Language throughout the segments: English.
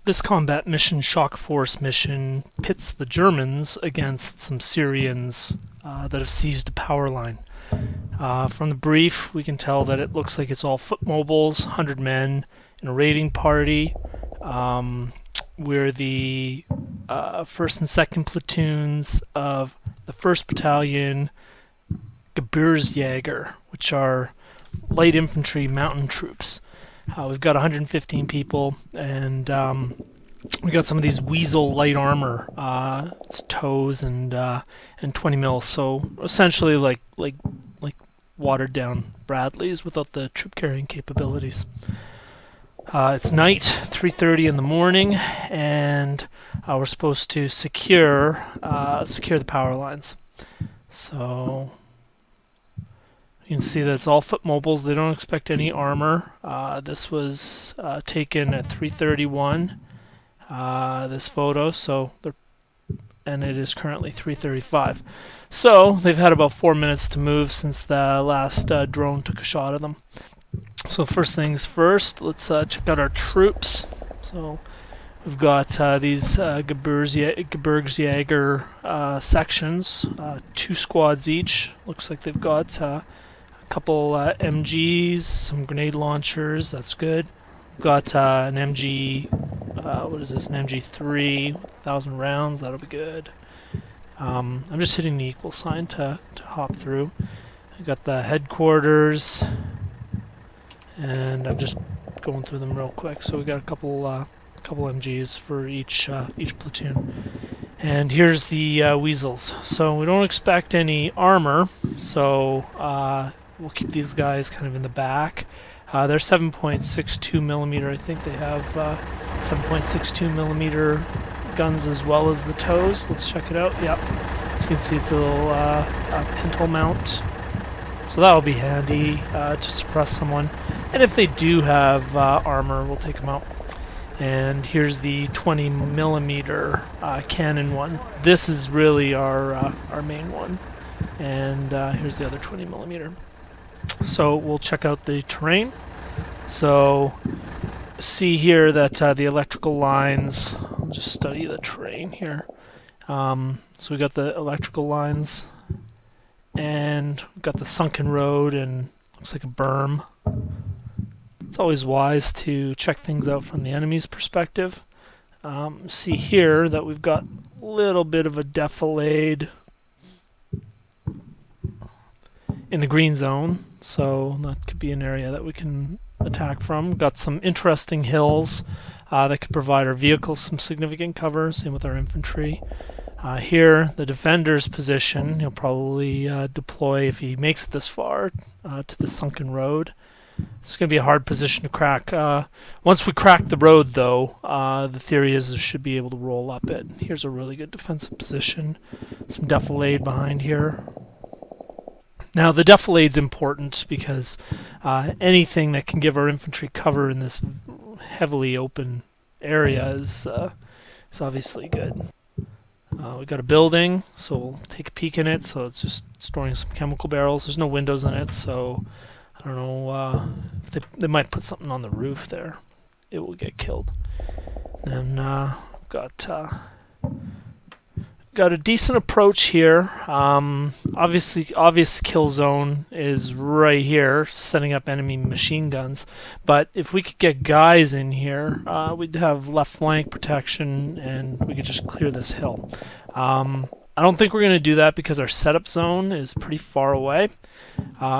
This combat mission, Shock Force mission, pits the Germans against some Syrians that have seized a power line. From the brief, we can tell that it looks like it's all foot mobiles, 100 men in a raiding party. We're the 1st and 2nd platoons of the 1st Battalion Gebirgsjäger, which are light infantry mountain troops. We've got 115 people, and we got some of these Weasel light armor. It's tows and 20 mil, so essentially like watered down Bradleys without the troop carrying capabilities. It's night, 3:30 in the morning, and we're supposed to secure the power lines. So you can see that it's all foot mobiles. They don't expect any armor. This was taken at 3:31. This photo, and it is currently 3:35. So they've had about 4 minutes to move since the last drone took a shot of them. So first things first, let's check out our troops. So we've got these Gebirgsjäger sections, 2 squads each. Looks like they've got a couple MGs, some grenade launchers. That's good. We've got an MG. What is this? An MG3, 1,000 rounds. That'll be good. I'm just hitting the equal sign to hop through. I got the headquarters, and I'm just going through them real quick. So we got a couple MGs for each platoon. And here's the Weasels. So we don't expect any armor, so we'll keep these guys kind of in the back. They're 7.62 millimeter. I think they have 7.62 millimeter guns as well as the tows. Let's check it out. Yep. So you can see it's a little pintle mount. So that'll be handy to suppress someone. And if they do have armor, we'll take them out. And here's the 20 millimeter cannon one. This is really our main one. And here's the other 20 millimeter. So we'll check out the terrain. So see here that the electrical lines, I'll just study the terrain here. So we got the electrical lines, and we've got the sunken road, and looks like a berm. It's always wise to check things out from the enemy's perspective. See here that we've got a little bit of a defilade in the green zone, so that could be an area that we can attack from. Got some interesting hills that could provide our vehicles some significant cover, same with our infantry. Here, the defender's position, he'll probably deploy, if he makes it this far, to the sunken road. It's going to be a hard position to crack. Once we crack the road, though, the theory is we should be able to roll up it. Here's a really good defensive position. Some defilade behind here. Now, the defilade's important because anything that can give our infantry cover in this heavily open area is obviously good. We've got a building, so we'll take a peek in it. So it's just storing some chemical barrels. There's no windows in it, so I don't know. They might put something on the roof there. It will get killed. And got a decent approach here. Obvious kill zone is right here, setting up enemy machine guns. But if we could get guys in here, we'd have left flank protection, and we could just clear this hill. I don't think we're going to do that because our setup zone is pretty far away.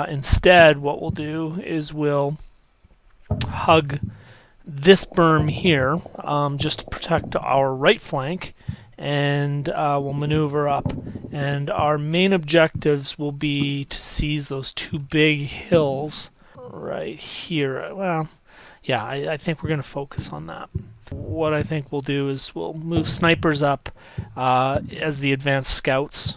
Instead, what we'll do is we'll hug this berm here, just to protect our right flank, and we'll maneuver up. And our main objectives will be to seize those 2 big hills right here. Well, yeah, I think we're going to focus on that. What I think we'll do is we'll move snipers up as the advanced scouts.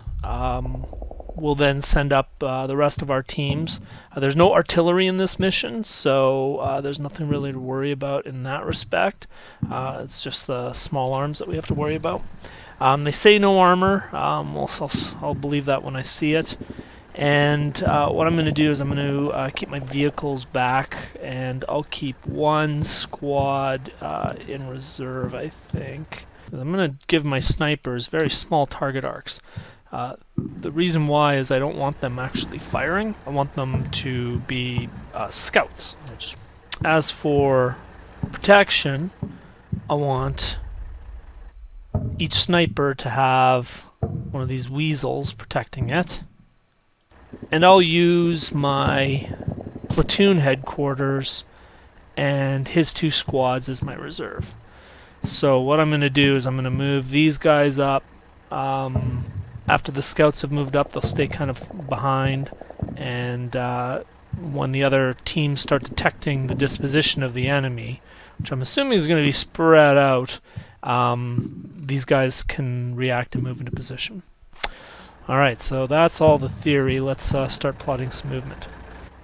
We'll then send up the rest of our teams. There's no artillery in this mission, so there's nothing really to worry about in that respect. It's just the small arms that we have to worry about. They say no armor. I'll believe that when I see it. And what I'm going to do is I'm going to keep my vehicles back, and I'll keep one squad in reserve, I think. I'm going to give my snipers very small target arcs. The reason why is I don't want them actually firing. I want them to be scouts. As for protection, I want each sniper to have one of these weasels protecting it. And I'll use my platoon headquarters and his 2 squads as my reserve. So what I'm going to do is I'm going to move these guys up. After the scouts have moved up, they'll stay kind of behind. And when the other teams start detecting the disposition of the enemy, which I'm assuming is going to be spread out, these guys can react and move into position. Alright, so that's all the theory. Let's start plotting some movement.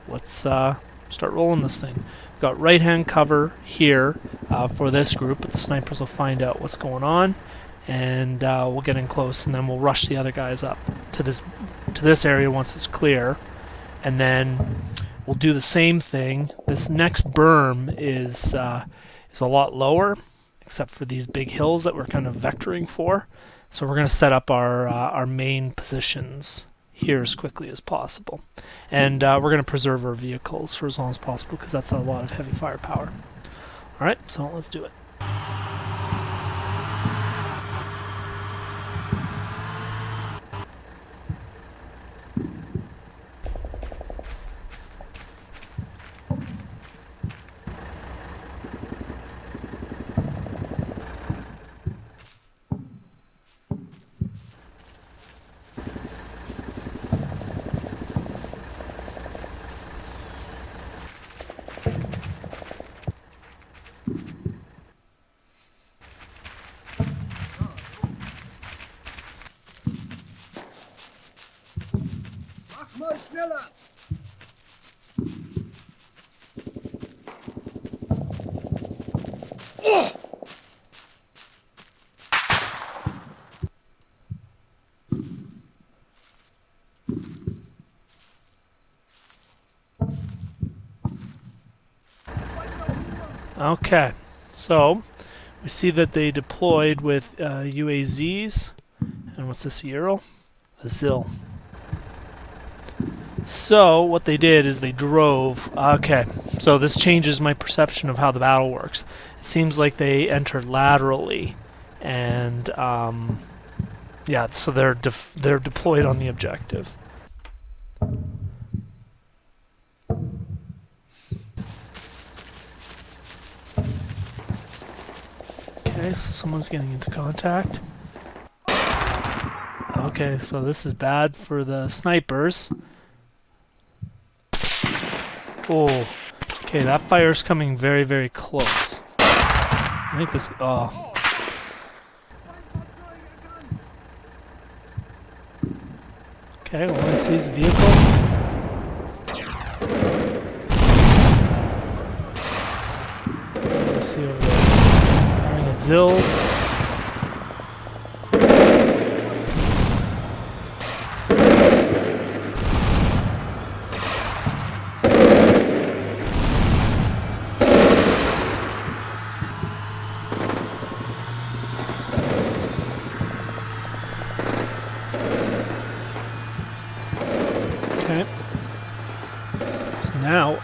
Let's start rolling this thing. We've got right-hand cover here for this group, but the snipers will find out what's going on, and we'll get in close, and then we'll rush the other guys up to this area once it's clear, and then we'll do the same thing. This next berm is a lot lower, except for these big hills that we're kind of vectoring for. So we're going to set up our main positions here as quickly as possible. And we're going to preserve our vehicles for as long as possible, because that's a lot of heavy firepower. Alright, so let's do it. Okay, so we see that they deployed with UAZs, and what's this, Euro? A ZIL. So what they did is they drove. Okay, so this changes my perception of how the battle works. It seems like they entered laterally, and yeah, so they're deployed on the objective. Okay, so someone's getting into contact. Okay, so this is bad for the snipers. Oh, okay, that fire's coming very, very close. I think this. Oh. Okay, well, he sees the vehicle. Let's see over there. Firing at Zills. Okay. So now,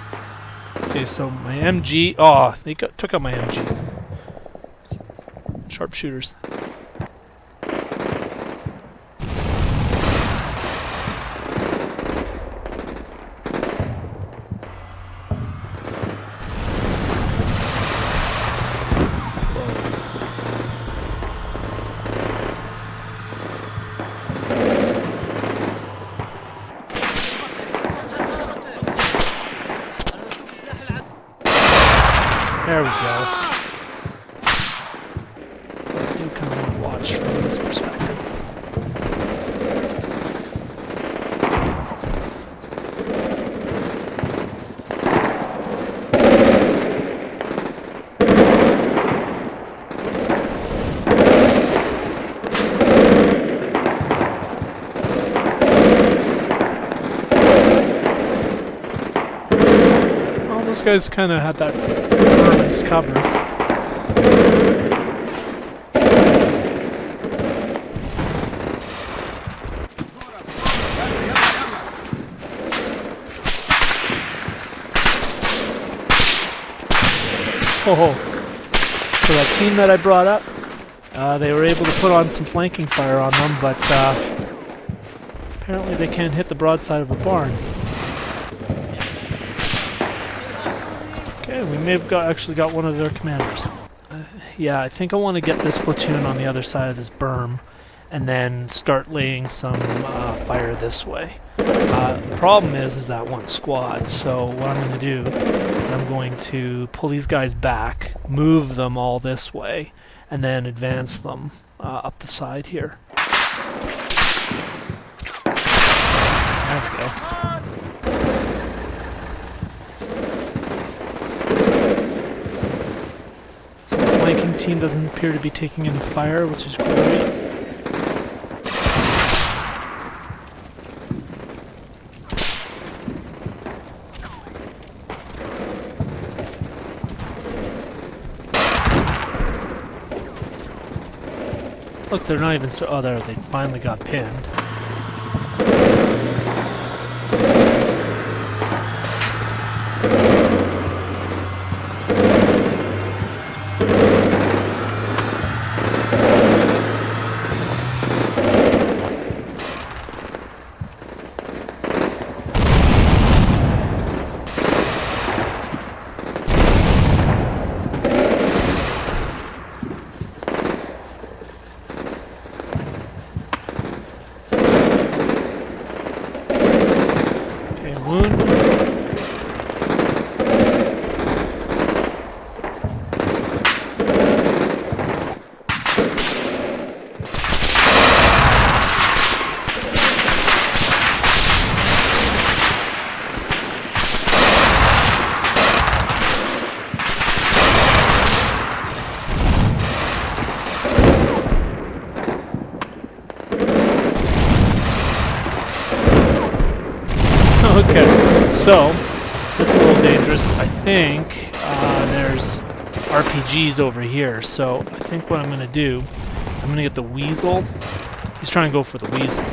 okay, so my MG. Oh, they took out my MG. Sharpshooters. There we go. I do kind of want to watch from this perspective. These guys kind of had that berm as cover. Oh, so that team that I brought up, they were able to put on some flanking fire on them, but apparently they can't hit the broadside of a barn. Okay, we may have actually got one of their commanders. Yeah, I think I want to get this platoon on the other side of this berm and then start laying some fire this way. The problem is that one squad, so what I'm going to do is I'm going to pull these guys back, move them all this way, and then advance them up the side here. There we go. So the flanking team doesn't appear to be taking any fire, which is great. Look, they're not even so... Oh, there, they finally got pinned. Okay, so this is a little dangerous. I think there's RPGs over here, so I think what I'm going to do, I'm going to get the weasel. He's trying to go for the weasel.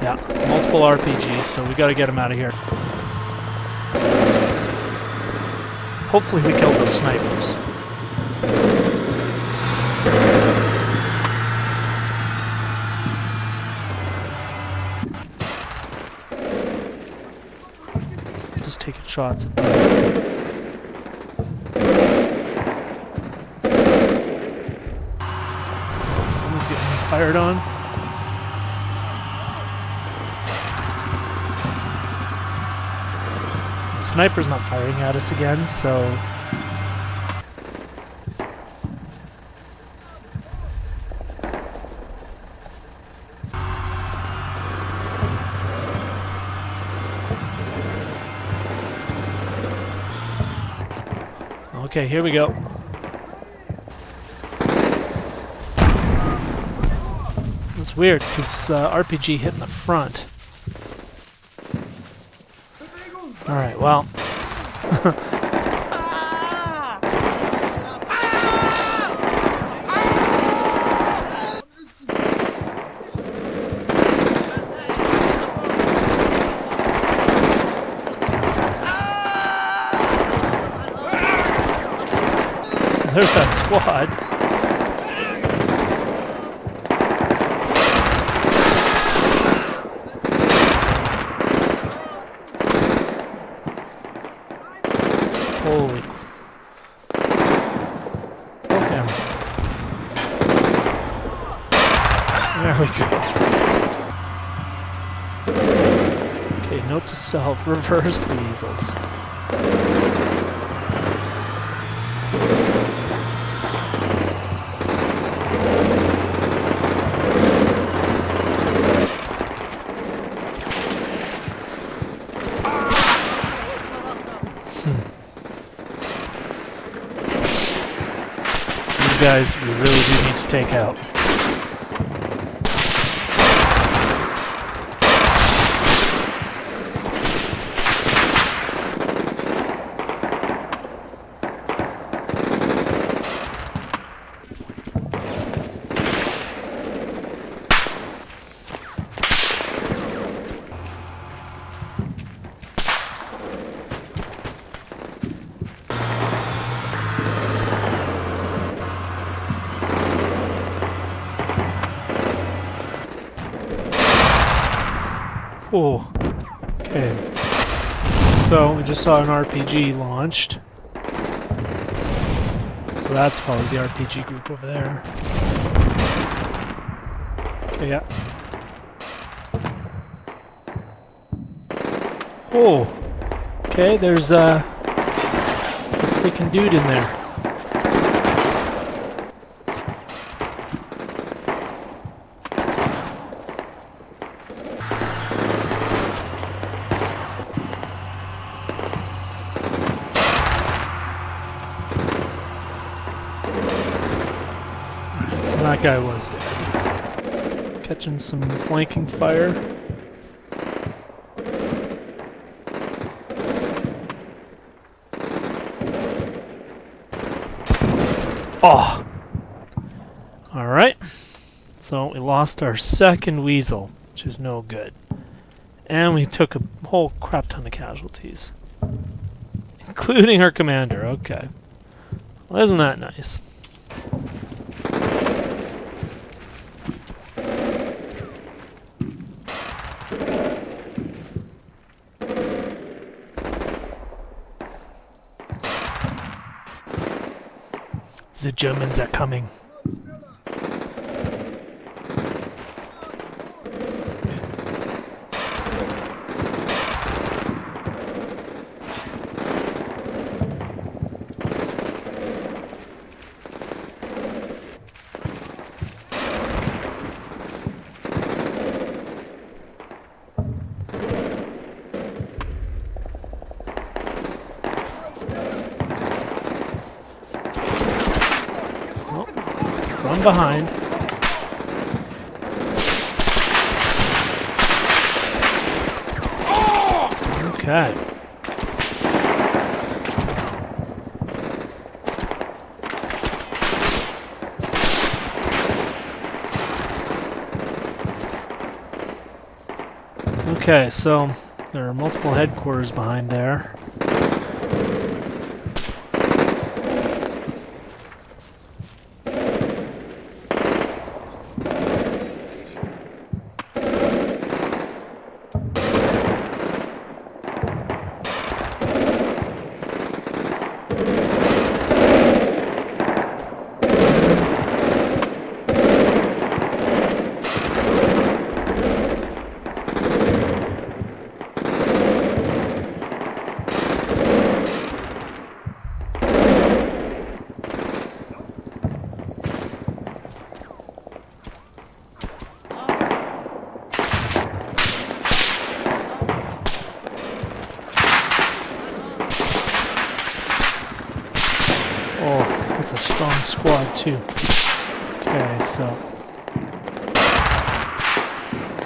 Yeah, multiple RPGs, so we got to get him out of here. Hopefully we killed those snipers. Just taking shots at them. Someone's getting fired on. The sniper's not firing at us again, so... Okay, here we go. It's weird, because RPG hit in the front. Alright, well. There's that squad. Holy. Okay. There we go. Okay, note to self, reverse the weasels. Guys, we really do need to take out. Oh, okay. So we just saw an RPG launched. So that's probably the RPG group over there. Okay, yeah. Oh, okay, there's a freaking dude in there. Alright, so that guy was dead. Catching some flanking fire. Oh! Alright. So we lost our second weasel, which is no good. And we took a whole crap ton of casualties. Including our commander, okay. Well, isn't that nice? The Germans are coming. From behind. Okay. Okay, so there are multiple headquarters behind there. Oh, that's a strong squad too. Okay, so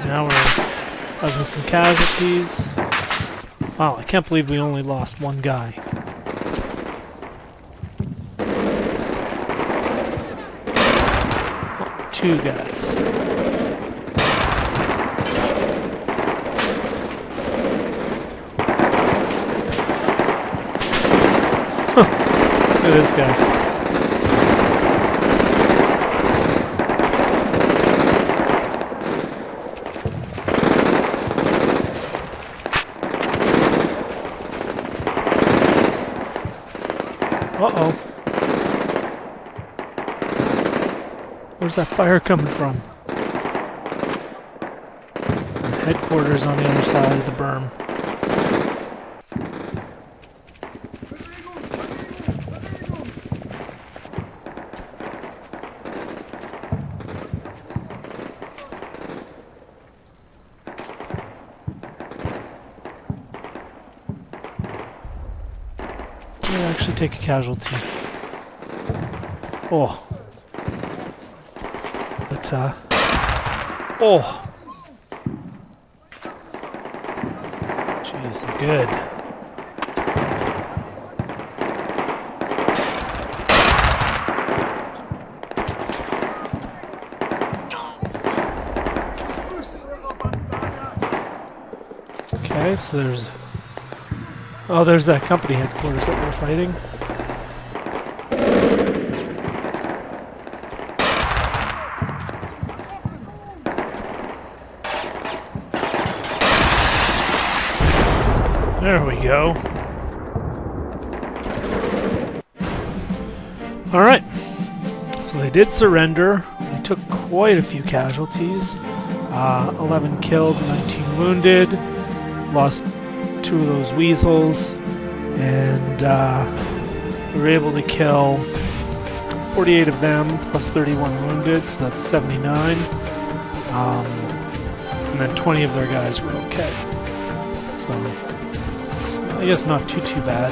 now we're causing some casualties. Wow, I can't believe we only lost one guy. Oh, two guys. Look at this guy. Uh-oh. Where's that fire coming from? Headquarters on the other side of the berm. Actually take a casualty. Oh. But, oh. Jeez, they're good. Okay, so there's... Oh, there's that company headquarters that we're fighting. There we go. Alright. So they did surrender. They took quite a few casualties. 11 killed, 19 wounded. Lost 2 of those weasels. And we were able to kill 48 of them, plus 31 wounded, so that's 79. And then 20 of their guys were okay. So, it's, I guess, not too bad.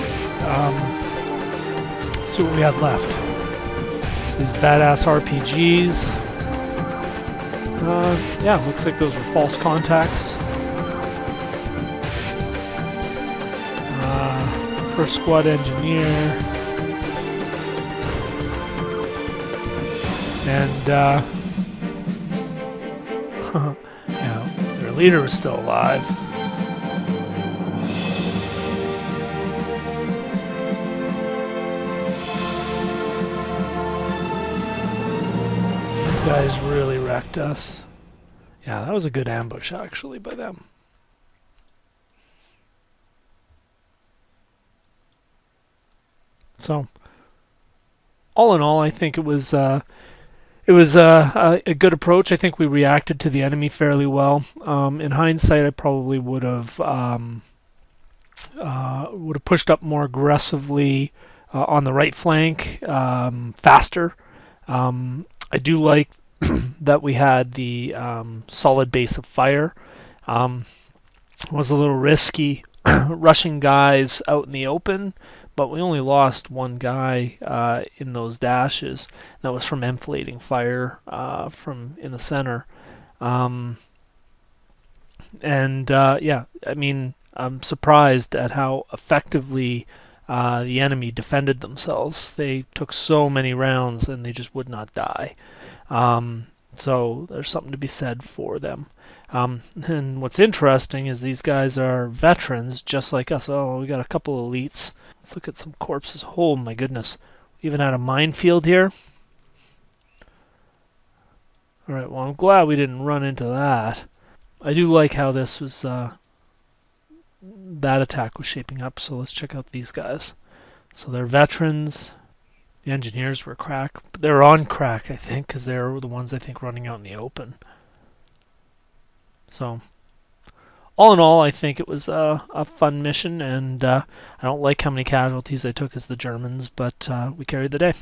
Let's see what we had left. So these badass RPGs. Yeah, looks like those were false contacts. First squad engineer. And, yeah, their leader was still alive. These guys really wrecked us. Yeah, that was a good ambush, actually, by them. So, all in all, I think it was a good approach. I think we reacted to the enemy fairly well. In hindsight, I probably would have pushed up more aggressively on the right flank, faster. I do like that we had the solid base of fire. It was a little risky rushing guys out in the open, but we only lost one guy in those dashes. That was from enflating fire from in the center. Yeah, I mean, I'm surprised at how effectively the enemy defended themselves. They took so many rounds and they just would not die. So there's something to be said for them. And what's interesting is these guys are veterans just like us. Oh, we got a couple elites. Let's look at some corpses. Oh my goodness. We even had a minefield here. Alright, well I'm glad we didn't run into that. I do like how this was, that attack was shaping up, so let's check out these guys. So they're veterans. The engineers were crack. But they were on crack, I think, because they were the ones, I think, running out in the open. So, all in all, I think it was a fun mission, and I don't like how many casualties they took as the Germans, but we carried the day.